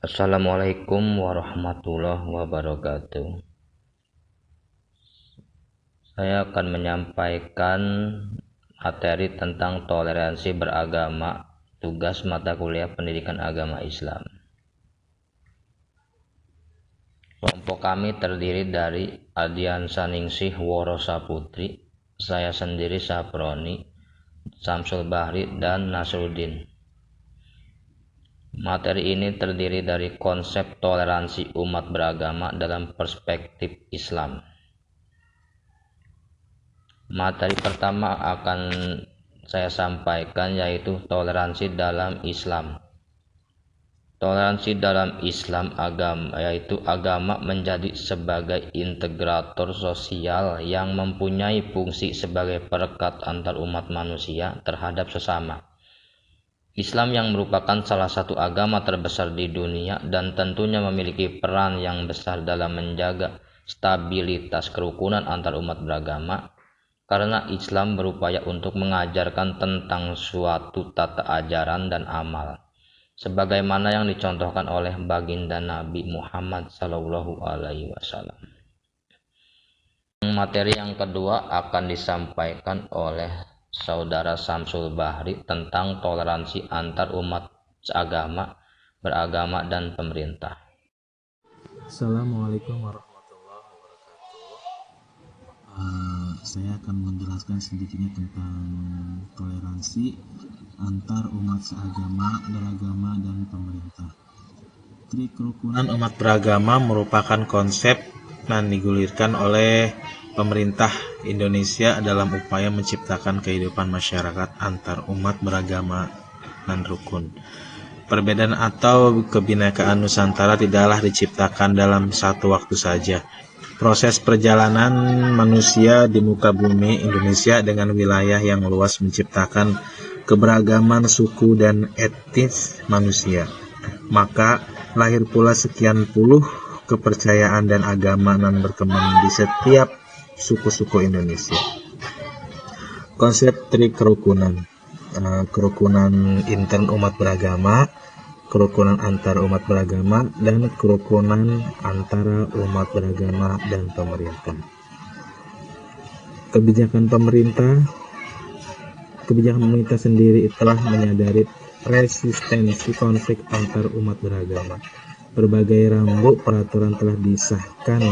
Assalamualaikum warahmatullahi wabarakatuh. Saya akan menyampaikan materi tentang toleransi beragama, tugas mata kuliah pendidikan agama Islam. Kelompok kami terdiri dari Adian Saningsih Woro Saputri, saya sendiri Saproni, Samsul Bahri, dan Nasruddin. Materi ini terdiri dari konsep toleransi umat beragama dalam perspektif Islam. Materi pertama akan saya sampaikan yaitu toleransi dalam Islam. Toleransi dalam Islam yaitu agama menjadi sebagai integrator sosial yang mempunyai fungsi sebagai perekat antar umat manusia terhadap sesama. Islam yang merupakan salah satu agama terbesar di dunia dan tentunya memiliki peran yang besar dalam menjaga stabilitas kerukunan antar umat beragama, karena Islam berupaya untuk mengajarkan tentang suatu tata ajaran dan amal, sebagaimana yang dicontohkan oleh baginda Nabi Muhammad SAW. Materi yang kedua akan disampaikan oleh Saudara Samsul Bahri tentang toleransi antar umat seagama, beragama, dan pemerintah. Assalamualaikum warahmatullahi wabarakatuh. Saya akan menjelaskan sedikitnya tentang toleransi antar umat seagama, beragama, dan pemerintah. Kerukunan umat beragama merupakan konsep yang digulirkan oleh pemerintah Indonesia dalam upaya menciptakan kehidupan masyarakat antar umat beragama dan rukun. Perbedaan atau kebinekaan Nusantara tidaklah diciptakan dalam satu waktu saja. Proses perjalanan manusia di muka bumi Indonesia dengan wilayah yang luas menciptakan keberagaman suku dan etnis manusia. Maka lahir pula sekian puluh kepercayaan dan agama yang berkembang di setiap suku-suku Indonesia. Konsep kerukunan, kerukunan intern umat beragama, kerukunan antar umat beragama, dan kerukunan antara umat beragama dan pemerintah. Kebijakan pemerintah sendiri telah menyadari resistensi konflik antar umat beragama. Berbagai rambu peraturan telah disahkan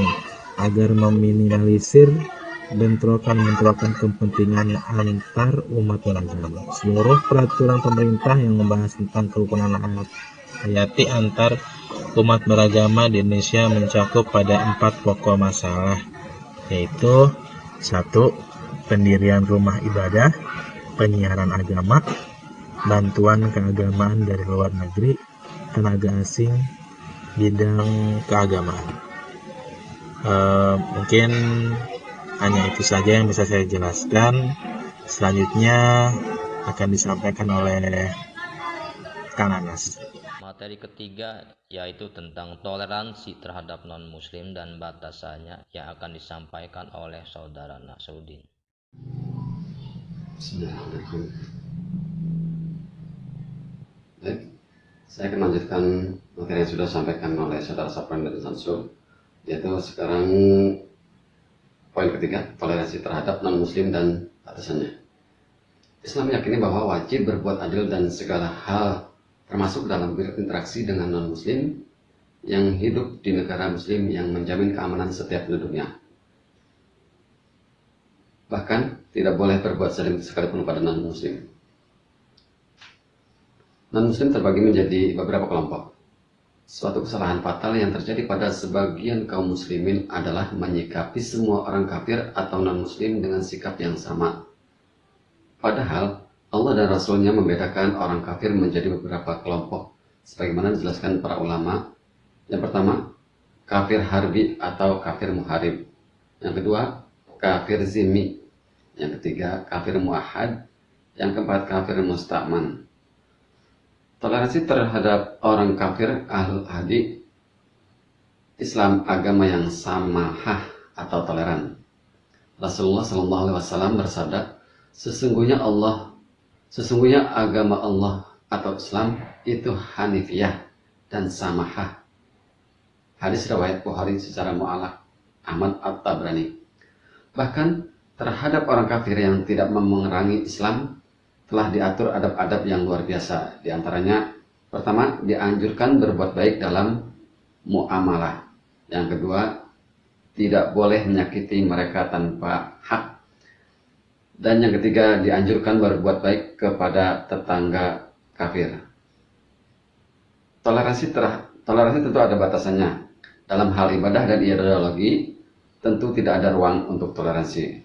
agar meminimalisir bentrokan kepentingan antar umat beragama. Seluruh peraturan pemerintah yang membahas tentang kerukunan hayati antar umat beragama di Indonesia mencakup pada 4 pokok masalah, yaitu 1. Pendirian rumah ibadah, penyiaran agama, bantuan keagamaan dari luar negeri, tenaga asing, bidang keagamaan. Mungkin hanya itu saja yang bisa saya jelaskan. Selanjutnya akan disampaikan oleh Kang Anas. Materi ketiga yaitu tentang toleransi terhadap non-muslim dan batasannya yang akan disampaikan oleh Saudara Nasruddin. Bismillahirrahmanirrahim. Baik, saya akan lanjutkan materi yang sudah disampaikan oleh Saudara Sapran dan Samsul, yaitu sekarang poin ketiga, toleransi terhadap non-muslim dan batasannya. Islam meyakini bahwa wajib berbuat adil dan segala hal, termasuk dalam berinteraksi dengan non-muslim yang hidup di negara muslim yang menjamin keamanan setiap penduduknya. Bahkan tidak boleh berbuat zalim sekalipun pada non-muslim. Non-muslim terbagi menjadi beberapa kelompok. Suatu kesalahan fatal yang terjadi pada sebagian kaum muslimin adalah menyikapi semua orang kafir atau non-muslim dengan sikap yang sama. Padahal Allah dan Rasul-Nya membedakan orang kafir menjadi beberapa kelompok, sebagaimana dijelaskan para ulama. Yang pertama, kafir harbi atau kafir muharib. Yang kedua, kafir zimmi. Yang ketiga, kafir muahad. Yang keempat, kafir musta'man. Toleransi terhadap orang kafir ahlul ahdi, Islam agama yang samahah atau toleran. Rasulullah SAW bersabda, sesungguhnya agama Allah atau Islam itu hanifiyah, dan samahah. Hadis riwayat Bukhari secara mu'allaq Ahmad At-Tabrani. Bahkan terhadap orang kafir yang tidak memerangi Islam telah diatur adab-adab yang luar biasa. Di antaranya, pertama, dianjurkan berbuat baik dalam muamalah. Yang kedua, tidak boleh menyakiti mereka tanpa hak. Dan yang ketiga, dianjurkan berbuat baik kepada tetangga kafir. Toleransi tentu ada batasannya. Dalam hal ibadah dan ideologi, tentu tidak ada ruang untuk toleransi.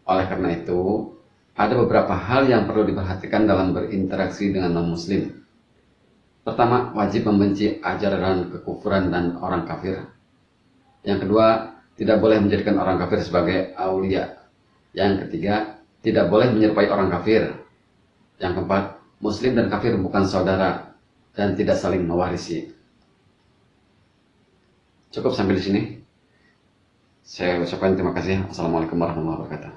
Oleh karena itu, ada beberapa hal yang perlu diperhatikan dalam berinteraksi dengan non-muslim. Pertama, wajib membenci ajaran kekufuran dan orang kafir. Yang kedua, tidak boleh menjadikan orang kafir sebagai aulia. Yang ketiga, tidak boleh menyerupai orang kafir. Yang keempat, muslim dan kafir bukan saudara dan tidak saling mewarisi. Cukup sampai di sini. Saya ucapkan terima kasih. Assalamualaikum warahmatullahi wabarakatuh.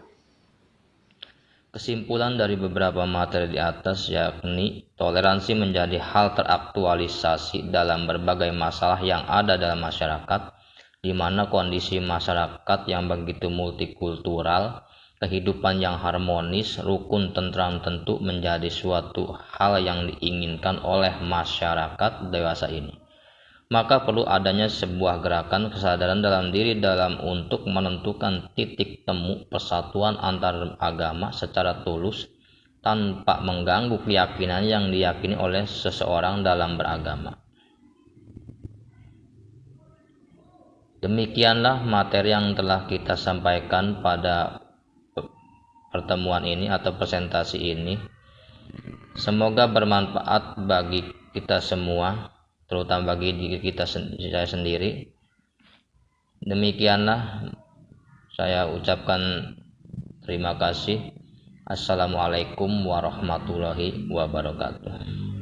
Kesimpulan dari beberapa materi di atas yakni toleransi menjadi hal teraktualisasi dalam berbagai masalah yang ada dalam masyarakat, di mana kondisi masyarakat yang begitu multikultural, kehidupan yang harmonis, rukun, tentram tentu menjadi suatu hal yang diinginkan oleh masyarakat dewasa ini. Maka perlu adanya sebuah gerakan kesadaran dalam diri dalam untuk menentukan titik temu persatuan antar agama secara tulus tanpa mengganggu keyakinan yang diyakini oleh seseorang dalam beragama. Demikianlah materi yang telah kita sampaikan pada pertemuan ini atau presentasi ini. Semoga bermanfaat bagi kita semua, terutama bagi diri saya sendiri. Demikianlah saya ucapkan terima kasih. Assalamualaikum warahmatullahi wabarakatuh.